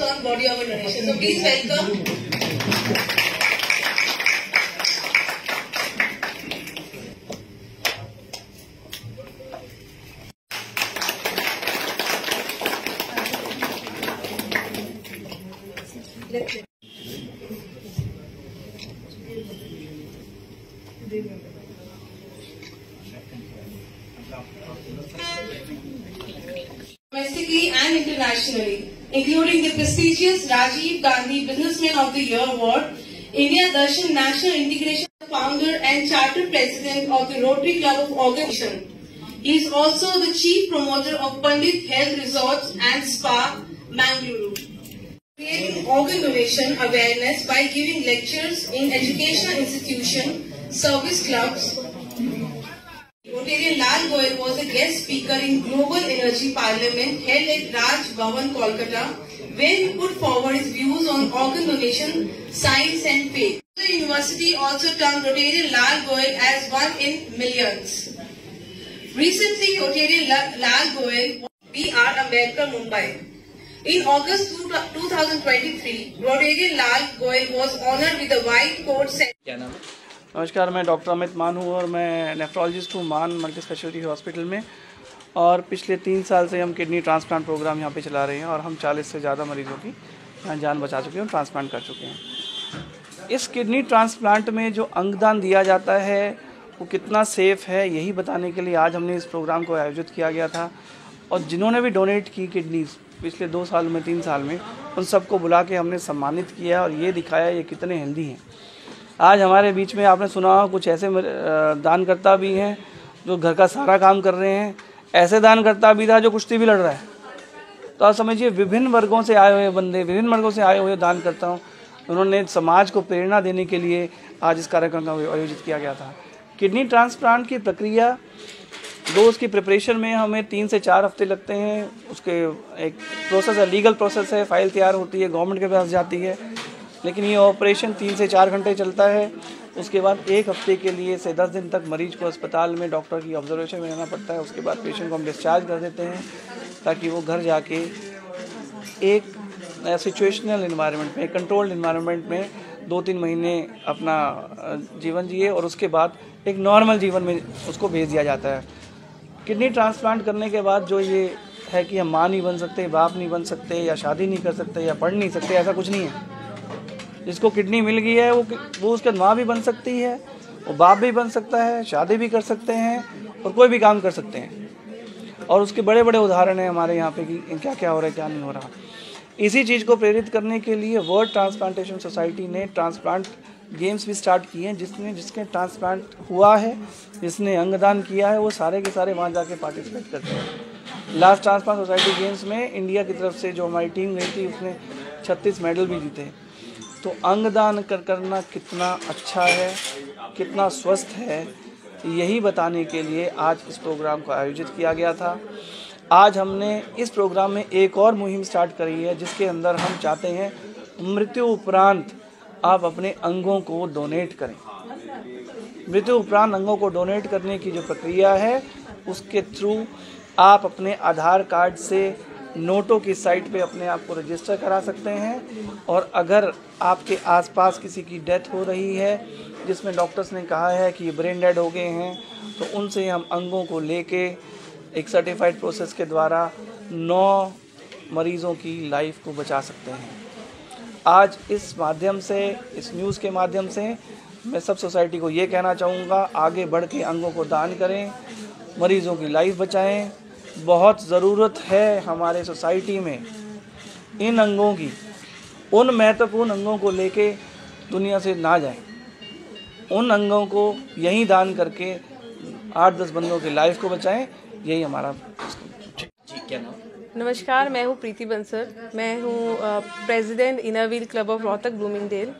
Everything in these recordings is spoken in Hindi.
on body organ donation. So please welcome. Domestically and internationally, including the prestigious Rajiv Gandhi Businessman of the Year Award, India Darshan National Integration Founder and Chartered President of the Rotary Club of Organ Donation. He is also the Chief Promoter of Pandit Health Resorts and Spa, Mangaluru. Creating organ donation awareness by giving lectures in educational institutions, service clubs. Rotarian Lal Goyal was a guest speaker in Global Energy Parliament held at Raj Bhavan, Kolkata, where he put forward his views on organ donation, science and faith. The university also termed Rotarian Lal Goyal as one in millions. Recently, Rotarian Lal Goyal B.R. Ambedkar, Mumbai. In August 2023, Rotarian Lal Goyal was honored with a white coat ceremony. नमस्कार, मैं डॉक्टर अमित मान हूँ और मैं नेफ्रोलॉजिस्ट हूँ मान मल्टी स्पेशलिटी हॉस्पिटल में। और पिछले 3 साल से हम किडनी ट्रांसप्लांट प्रोग्राम यहाँ पे चला रहे हैं और हम 40 से ज़्यादा मरीज़ों की यहाँ जान बचा चुके हैं, ट्रांसप्लांट कर चुके हैं। इस किडनी ट्रांसप्लांट में जो अंगदान दिया जाता है वो कितना सेफ़ है, यही बताने के लिए आज हमने इस प्रोग्राम को आयोजित किया गया था। और जिन्होंने भी डोनेट की किडनीज़ पिछले 2 साल में, 3 साल में, उन सबको बुला के हमने सम्मानित किया और ये दिखाया ये कितने हेल्दी हैं। आज हमारे बीच में आपने सुना कुछ ऐसे दानकर्ता भी हैं जो घर का सारा काम कर रहे हैं, ऐसे दानकर्ता भी था जो कुश्ती भी लड़ रहा है। तो आप समझिए विभिन्न वर्गों से आए हुए बंदे, विभिन्न वर्गों से आए हुए दानकर्ताओं, उन्होंने समाज को प्रेरणा देने के लिए आज इस कार्यक्रम का आयोजित किया गया था। किडनी ट्रांसप्लांट की प्रक्रिया उसकी प्रिपरेशन में हमें 3 से 4 हफ्ते लगते हैं। उसके एक प्रोसेस है, लीगल प्रोसेस है, फाइल तैयार होती है, गवर्नमेंट के पास जाती है, लेकिन ये ऑपरेशन 3 से 4 घंटे चलता है। उसके बाद 1 हफ्ते के लिए से 10 दिन तक मरीज को अस्पताल में डॉक्टर की ऑब्जर्वेशन में रहना पड़ता है। उसके बाद पेशेंट को हम डिस्चार्ज कर देते हैं ताकि वो घर जाके एक सिचुएशनल इन्वायरमेंट में, कंट्रोल्ड इन्वायरमेंट में 2-3 महीने अपना जीवन जिए और उसके बाद एक नॉर्मल जीवन में उसको भेज दिया जाता है। किडनी ट्रांसप्लांट करने के बाद जो ये है कि हम माँ नहीं बन सकते, बाप नहीं बन सकते, या शादी नहीं कर सकते, या पढ़ नहीं सकते, ऐसा कुछ नहीं है। जिसको किडनी मिल गई है वो उसके माँ भी बन सकती है, वो बाप भी बन सकता है, शादी भी कर सकते हैं और कोई भी काम कर सकते हैं। और उसके बड़े बड़े उदाहरण हैं हमारे यहाँ पे कि क्या क्या हो रहा है, क्या नहीं हो रहा। इसी चीज़ को प्रेरित करने के लिए वर्ल्ड ट्रांसप्लांटेशन सोसाइटी ने ट्रांसप्लांट गेम्स भी स्टार्ट किए हैं। जिसके ट्रांसप्लांट हुआ है, जिसने अंगदान किया है, वो सारे के सारे वहाँ जाके पार्टिसिपेट करते हैं। लास्ट ट्रांसप्लांट सोसाइटी गेम्स में इंडिया की तरफ से जो हमारी टीम गई थी उसने 36 मेडल भी जीते। तो अंगदान करना कितना अच्छा है, कितना स्वस्थ है, यही बताने के लिए आज इस प्रोग्राम को आयोजित किया गया था। आज हमने इस प्रोग्राम में एक और मुहिम स्टार्ट करी है जिसके अंदर हम चाहते हैं मृत्यु उपरांत आप अपने अंगों को डोनेट करें। मृत्यु उपरांत अंगों को डोनेट करने की जो प्रक्रिया है उसके थ्रू आप अपने आधार कार्ड से नोटों की साइट पे अपने आप को रजिस्टर करा सकते हैं। और अगर आपके आसपास किसी की डेथ हो रही है जिसमें डॉक्टर्स ने कहा है कि ब्रेन डेड हो गए हैं, तो उनसे हम अंगों को लेके एक सर्टिफाइड प्रोसेस के द्वारा 9 मरीज़ों की लाइफ को बचा सकते हैं। आज इस माध्यम से, इस न्यूज़ के माध्यम से मैं सब सोसाइटी को ये कहना चाहूँगा, आगे बढ़ के अंगों को दान करें, मरीज़ों की लाइफ बचाएं। बहुत ज़रूरत है हमारे सोसाइटी में इन अंगों की, उन महत्वपूर्ण अंगों को लेके दुनिया से ना जाएं। उन अंगों को यहीं दान करके 8-10 बंदों की लाइफ को बचाएं, यही हमारा। जी, क्या नाम? नमस्कार, मैं हूँ प्रीति बंसर। मैं हूँ president inner wheel club of Rohtak Bloomingdale.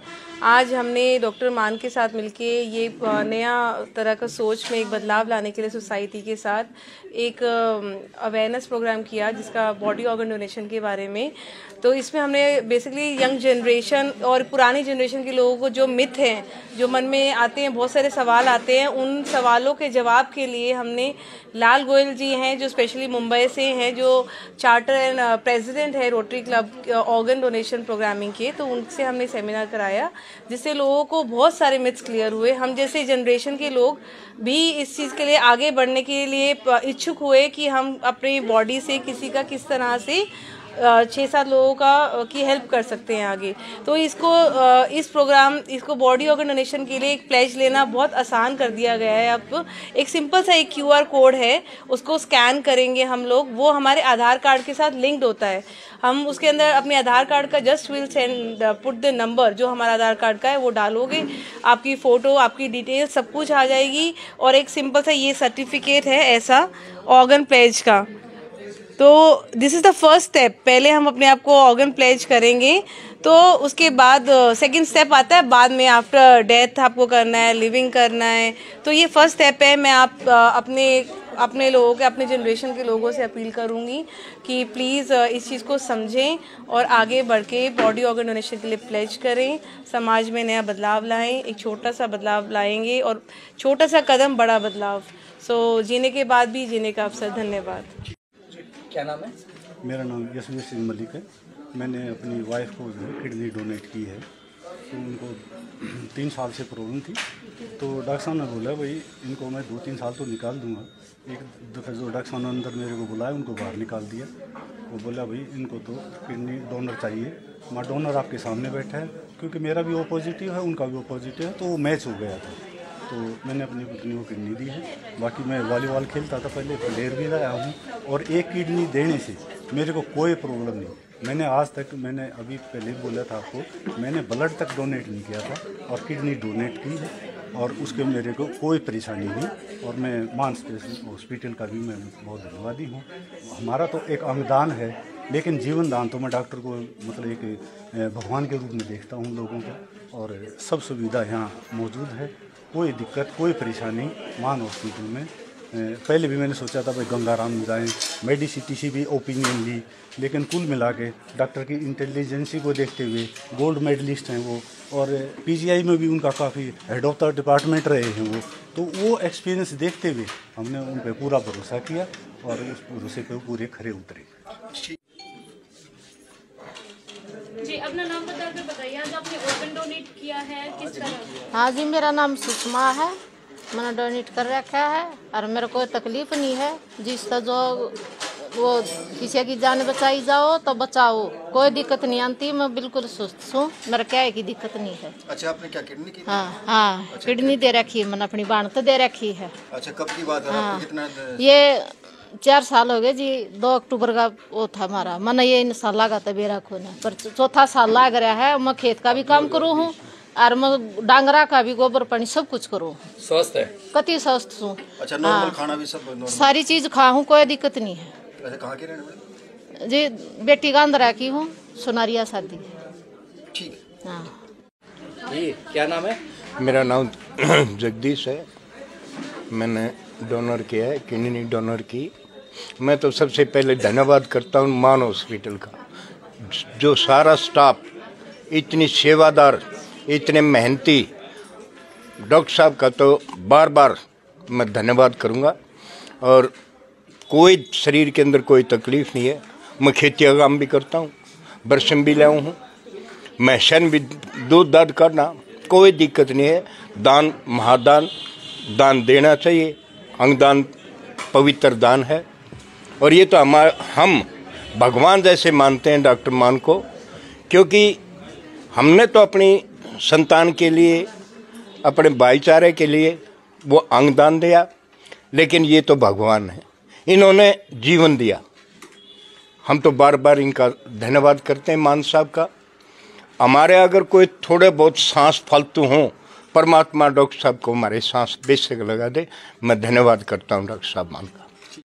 आज हमने डॉक्टर मान के साथ मिलके ये नया तरह का सोच में एक बदलाव लाने के लिए सोसाइटी के साथ एक अवेयरनेस प्रोग्राम किया जिसका बॉडी ऑर्गन डोनेशन के बारे में। तो इसमें हमने बेसिकली यंग जनरेशन और पुरानी जनरेशन के लोगों को जो मिथ हैं, जो मन में आते हैं, बहुत सारे सवाल आते हैं, उन सवालों के जवाब के लिए हमने लाल गोयल जी हैं जो स्पेशली मुंबई से हैं, जो चार्टर एंड प्रेसिडेंट है rotary club organ donation programming के, तो उनसे हमने सेमिनार कराया जिससे लोगों को बहुत सारे मिथ्स क्लियर हुए। हम जैसे जनरेशन के लोग भी इस चीज़ के लिए आगे बढ़ने के लिए इच्छुक हुए कि हम अपनी बॉडी से किसी का किस तरह से 6-7 लोगों का की हेल्प कर सकते हैं आगे। तो इसको बॉडी ऑर्गन डोनेशन के लिए एक प्लेज लेना बहुत आसान कर दिया गया है। अब एक सिंपल सा एक QR कोड है, उसको स्कैन करेंगे हम लोग, वो हमारे आधार कार्ड के साथ लिंक्ड होता है। हम उसके अंदर अपने आधार कार्ड का just will send put the number जो हमारा आधार कार्ड का है वो डालोगे, आपकी फ़ोटो, आपकी डिटेल सब कुछ आ जाएगी। और एक सिंपल सा ये सर्टिफिकेट है ऐसा ऑर्गन प्लेज का। तो this is the first step. पहले हम अपने आप को ऑर्गन प्लेज करेंगे, तो उसके बाद सेकंड स्टेप आता है बाद में, आफ्टर डेथ आपको करना है, लिविंग करना है। तो ये फर्स्ट स्टेप है। मैं अपने लोगों के, अपने जनरेशन के लोगों से अपील करूँगी कि प्लीज़ इस चीज़ को समझें और आगे बढ़ के बॉडी ऑर्गन डोनेशन के लिए प्लेज करें, समाज में नया बदलाव लाएं। एक छोटा सा बदलाव लाएंगे और छोटा सा कदम बड़ा बदलाव। सो जीने के बाद भी जीने का अवसर। धन्यवाद। क्या नाम है? मेरा नाम यशवीर सिंह मलिक है। मैंने अपनी वाइफ को किडनी डोनेट की है। तो उनको 3 साल से प्रॉब्लम थी, तो डॉक्टर साहब ने बोला भाई इनको मैं 2-3 साल तो निकाल दूंगा। एक दफ़े जो डॉक्टर साहब ने अंदर मेरे को बुलाया, उनको बाहर निकाल दिया। वो बोला भाई इनको तो किडनी डोनर चाहिए। मैं डोनर आपके सामने बैठा है, क्योंकि मेरा भी ओ पॉजिटिव है, उनका भी ओ पॉजिटिव है, तो वो मैच हो गया था। तो मैंने अपनी किडनी को किडनी दी है। बाकी मैं वॉलीबॉल खेलता था पहले, प्लेयर भी रहा हूँ, और एक किडनी देने से मेरे को कोई प्रॉब्लम नहीं। मैंने आज तक, मैंने अभी पहले बोला था आपको, मैंने ब्लड तक डोनेट नहीं किया था और किडनी डोनेट की है, और उसके मेरे को कोई परेशानी नहीं। और मैं मान हॉस्पिटल का भी मैं बहुत धन्यवादी हूँ। हमारा तो एक अंगदान है, लेकिन जीवन दान तो मैं डॉक्टर को मतलब एक भगवान के रूप में देखता हूँ लोगों को, और सब सुविधा यहाँ मौजूद है। कोई दिक्कत, कोई परेशानी मान हॉस्पिटल में। पहले भी मैंने सोचा था भाई गंगाराम में जाएँ, मेडिसिटी से भी ओपिनियन ली, लेकिन कुल मिला के डॉक्टर की इंटेलिजेंसी को देखते हुए, गोल्ड मेडलिस्ट हैं वो, और PGI में भी उनका काफ़ी हेड ऑफ द डिपार्टमेंट रहे हैं वो। तो वो एक्सपीरियंस देखते हुए हमने उन पर पूरा भरोसा किया, और उस भरोसे पर पूरे खरे उतरे। जी, अपना नाम बताकर बताइए, आज आपने ऑर्गन डोनेट किया है, किस तरह? हाँ जी, मेरा नाम सुषमा है। मैंने डोनेट कर रखा है और मेरे को तकलीफ नहीं है। जिसका जो वो किसी की जान बचाई जाओ तो बचाओ, कोई दिक्कत नहीं आती। मैं बिल्कुल सुस्त हूँ, मेरा क्या की दिक्कत नहीं है। अच्छा, आपने क्या किडनी की? हाँ, अच्छा, किडनी दे रखी है, मैंने अपनी बाण तो दे रखी है। अच्छा, कब की बात है? हाँ, कितना? ये 4 साल हो गए जी। 2 अक्टूबर का वो था हमारा। मैंने ये इन साल लगा था बेरा खोना, पर 4था साल लग रहा है। मैं खेत का भी काम करूँ हूँ और मैं डांगरा का भी, गोबर पानी सब कुछ करूँ। स्वस्थ है? कति स्वस्थ हूँ। अच्छा, नॉर्मल खाना भी सब नॉर्मल? सारी चीज खा हूँ, कोई दिक्कत नहीं है। अच्छा, कहाँ के रहने वाले? जी, बेटी गांधरा की हूँ, सोनारिया शादी। ठीक। हाँ जी, क्या नाम है? मेरा नाम जगदीश है। मैंने डोनर किया है, किडनी डोनर की। मैं तो सबसे पहले धन्यवाद करता हूँ मान हॉस्पिटल का, जो सारा स्टाफ इतनी सेवादार, इतने मेहनती। डॉक्टर साहब का तो बार बार मैं धन्यवाद करूँगा। और कोई शरीर के अंदर कोई तकलीफ़ नहीं है। मैं खेती का काम भी करता हूँ, बरसम भी लाया हूँ, मैं शन भी दूध दाद करना, कोई दिक्कत नहीं है। दान महादान, दान देना चाहिए। अंगदान पवित्र दान है, और ये तो हम भगवान जैसे मानते हैं डॉक्टर मान को, क्योंकि हमने तो अपनी संतान के लिए, अपने भाईचारे के लिए वो अंगदान दिया, लेकिन ये तो भगवान है, इन्होंने जीवन दिया। हम तो बार बार इनका धन्यवाद करते हैं मान साहब का। हमारे अगर कोई थोड़े बहुत सांस फालतू हों, परमात्मा डॉक्टर साहब को हमारे सांस बेशक लगा दे। मैं धन्यवाद करता हूँ डॉक्टर साहब मान का।